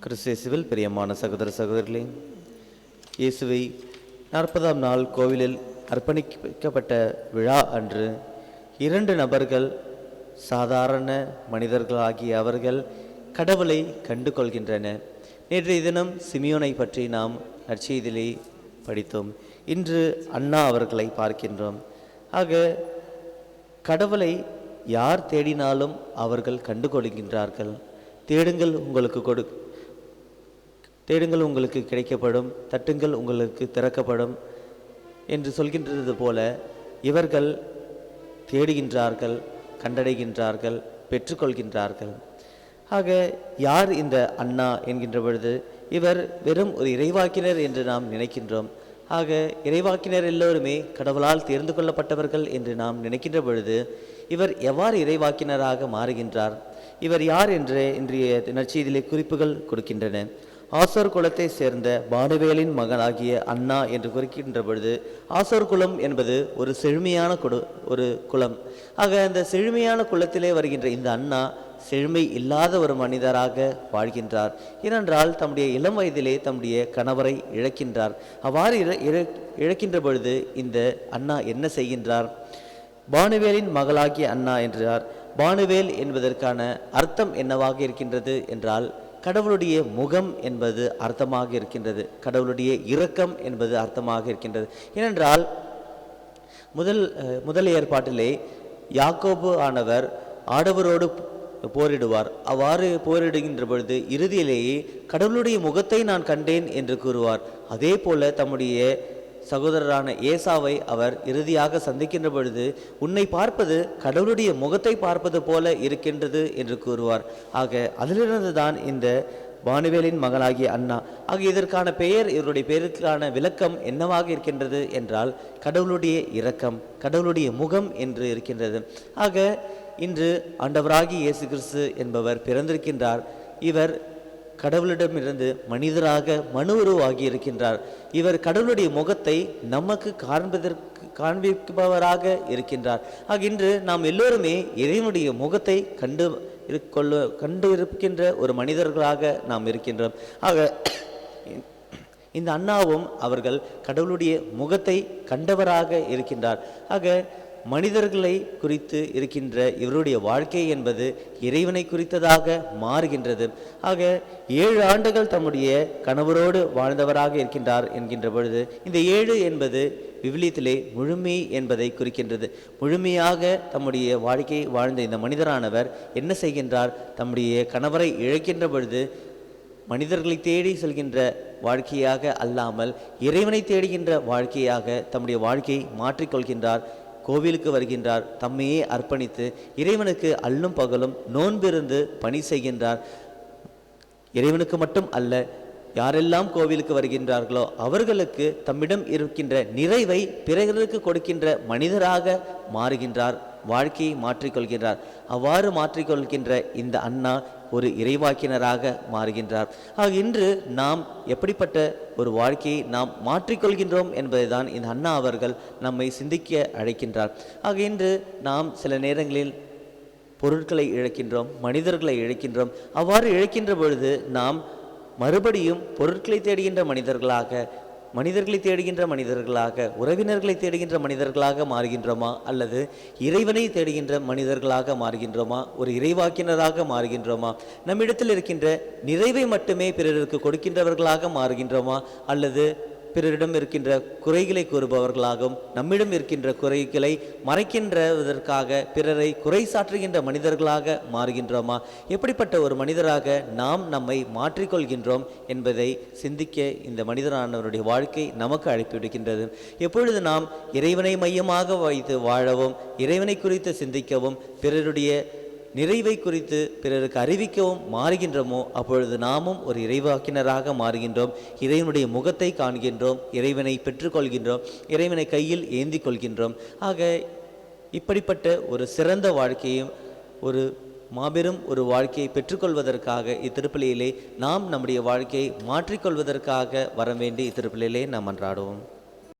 கிறிஸ்தேசுவில் பிரியமான சகோதர சகோதரிகளே, இயேசுவை 40ஆம் நாள் கோவிலில் அர்ப்பணிக்கப்பட்ட விழா அன்று 2 நபர்கள், சாதாரண மனிதர்களாகிய அவர்கள் கடவுளை கண்டு கொள்கின்றனர். நேற்றைய தினம் சிமியோனை பற்றி நாம் நற்செய்தியிலே படித்தோம். இன்று அண்ணா அவர்களை பார்க்கின்றோம். ஆக கடவுளை யார் தேடினாலும் அவர்கள் கண்டு கொள்கின்றார்கள். தேடுங்கள் உங்களுக்கு கிடைக்கப்படும், தட்டுங்கள் உங்களுக்கு திறக்கப்படும் என்று சொல்கின்றது போல இவர்கள் தேடுகின்றார்கள், கண்டடைகின்றார்கள், பெற்றுக்கொள்கின்றார்கள். ஆக யார் இந்த அண்ணா என்கின்ற பொழுது இவர் வெறும் ஒரு இறைவாக்கினர் என்று நாம் நினைக்கின்றோம். ஆக இறைவாக்கினர் எல்லோருமே கடவுளால் தேர்ந்து கொள்ளப்பட்டவர்கள் என்று நாம் நினைக்கின்ற பொழுது இவர் எவ்வாறு இறைவாக்கினராக மாறுகின்றார், இவர் யார் என்று இன்றைய நற்செய்தியிலே குறிப்புகள் கொடுக்கின்றன. ஆசோர் குலத்தை சேர்ந்த பானுவேலின் மகனாகிய அண்ணா என்று குறிக்கின்ற பொழுது, ஆசோர் குலம் என்பது ஒரு செழுமையான ஒரு குலம். ஆக அந்த செழுமையான குலத்திலே வருகின்ற இந்த அண்ணா செழுமை இல்லாத ஒரு மனிதராக வாழ்கின்றார். ஏனென்றால் தம்முடைய இளம் வயதிலே தம்முடைய கணவரை இழக்கின்றார். அவ்வாறு இழக்கின்ற பொழுது இந்த அண்ணா என்ன செய்கின்றார்? பானுவேலின் மகளாகிய அண்ணா என்றார். பானுவேல் என்பதற்கான அர்த்தம் என்னவாக இருக்கின்றது என்றால், கடவுளுடைய முகம் என்பது அர்த்தமாக இருக்கின்றது, கடவுளுடைய இரக்கம் என்பது அர்த்தமாக இருக்கின்றது. ஏனென்றால் முதல் ஏற்பாட்டிலே யாக்கோபு ஆனவர் ஆடவரோடு போரிடுவார். அவ்வாறு போரிடுகின்ற பொழுது இறுதியிலேயே கடவுளுடைய முகத்தை நான் கண்டேன் என்று கூறுவார். அதே போல தம்முடைய சகோதரரான ஏசாவை அவர் இறுதியாக சந்திக்கின்ற பொழுது, உன்னை பார்ப்பது கடவுளுடைய முகத்தை பார்ப்பது போல இருக்கின்றது என்று கூறுவார். ஆக அதிலிருந்து தான் இந்த பானுவேலின் மகளாகிய அண்ணா. ஆக இதற்கான பெயர், இவருடைய பெயருக்கான விளக்கம் என்னவாக இருக்கின்றது என்றால், கடவுளுடைய இரக்கம், கடவுளுடைய முகம் என்று இருக்கின்றது. ஆக இன்று ஆண்டவராகி இயேசு கிறிஸ்து என்பவர் பிறந்திருக்கின்றார். இவர் கடவுளிடமிருந்து மனிதராக மனு உருவாகி இருக்கின்றார். இவர் கடவுளுடைய முகத்தை நமக்கு காண்பிப்பவராக இருக்கின்றார். ஆக இன்று நாம் எல்லோருமே இறைவனுடைய முகத்தை கண்டு இருக்கின்ற ஒரு மனிதர்களாக நாம் இருக்கின்றோம். ஆக இந்த அண்ணாவும் அவர்கள் கடவுளுடைய முகத்தை கண்டவராக இருக்கின்றார். ஆக மனிதர்களை குறித்து இருக்கின்ற இவருடைய வாழ்க்கை என்பது இறைவனை குறித்ததாக மாறுகின்றது. ஆக 7 ஆண்டுகள் தம்முடைய கணவரோடு வாழ்ந்தவராக இருக்கின்றார் என்கின்ற பொழுது இந்த 7 என்பது விவிலியத்திலே முழுமை என்பதை குறிக்கின்றது. முழுமையாக தம்முடைய வாழ்க்கையை வாழ்ந்த இந்த மனிதரானவர் என்ன செய்கின்றார்? தம்முடைய கணவரை இழக்கின்ற பொழுது மனிதர்களை தேடி செல்கின்ற வாழ்க்கையாக அல்லாமல் இறைவனை தேடுகின்ற வாழ்க்கையாக தம்முடைய வாழ்க்கையை மாற்றிக்கொள்கின்றார். கோவிலுக்கு வருகின்றார். தம்மையே அர்ப்பணித்து இறைவனுக்கு அல்லும் பகலும் நோன்பிருந்து பணி செய்கின்றார். இறைவனுக்கு மட்டும் அல்ல, யாரெல்லாம் கோவிலுக்கு வருகின்றார்களோ அவர்களுக்கு தம்மிடம் இருக்கின்ற நிறைவை பிறருக்கு கொடுக்கின்ற மனிதராக மாறுகின்றார். வாழ்க்கையை மாற்றிக்கொள்கின்றார். அவ்வாறு மாற்றிக்கொள்கின்ற இந்த அண்ணா ஒரு இறைவாக்கினராக மாறுகின்றார். ஆக இன்று நாம் எப்படிப்பட்ட ஒரு வாழ்க்கையை நாம் மாற்றிக்கொள்கின்றோம் என்பதைதான் இந்த அண்ணா அவர்கள் நம்மை சிந்திக்க அழைக்கின்றார். ஆக இன்று நாம் சில நேரங்களில் பொருட்களை இழக்கின்றோம், மனிதர்களை இழக்கின்றோம். அவ்வாறு இழக்கின்ற பொழுது நாம் மறுபடியும் பொருட்களை தேடுகின்ற மனிதர்களை தேடுகின்ற மனிதர்களாக, உறவினர்களை தேடுகின்ற மனிதர்களாக மாறுகின்றோமா, அல்லது இறைவனை தேடுகின்ற மனிதர்களாக மாறுகின்றோமா, ஒரு இறைவாக்கினராக மாறுகின்றோமா, நம்மிடத்தில் இருக்கின்ற நிறைவை மட்டுமே பிறருக்கு கொடுக்கின்றவர்களாக மாறுகின்றோமா, அல்லது பிறரிடம் இருக்கின்ற குறைகளை கூறுபவர்களாகவும் நம்மிடம் இருக்கின்ற குறைகளை மறைக்கின்றதற்காக பிறரை குறை சாற்றுகின்ற மனிதர்களாக மாறுகின்றோமா? எப்படிப்பட்ட ஒரு மனிதராக நாம் நம்மை மாற்றிக்கொள்கின்றோம் என்பதை சிந்திக்க இந்த மனிதரானவருடைய வாழ்க்கை நமக்கு அழைப்பிடுகின்றது. எப்பொழுது நாம் இறைவனை மையமாக வைத்து வாழவும், இறைவனை குறித்து சிந்திக்கவும், பிறருடைய நிறைவை குறித்து பிறருக்கு அறிவிக்கவும் மாறுகின்றோமோ அப்பொழுது நாமும் ஒரு இறைவாக்கினராக மாறுகின்றோம். இறைவனுடைய முகத்தை காண்கின்றோம், இறைவனை பெற்றுக்கொள்கின்றோம், இறைவனை கையில் ஏந்தி கொள்கின்றோம். ஆக இப்படிப்பட்ட ஒரு சிறந்த வாழ்க்கையும் ஒரு மாபெரும் ஒரு வாழ்க்கையை பெற்றுக்கொள்வதற்காக இத்திருப்பலியிலே நாம் நம்முடைய வாழ்க்கையை மாற்றிக்கொள்வதற்காக வர வேண்டி இத்திருப்பலியிலே நாம் மன்றாடுவோம்.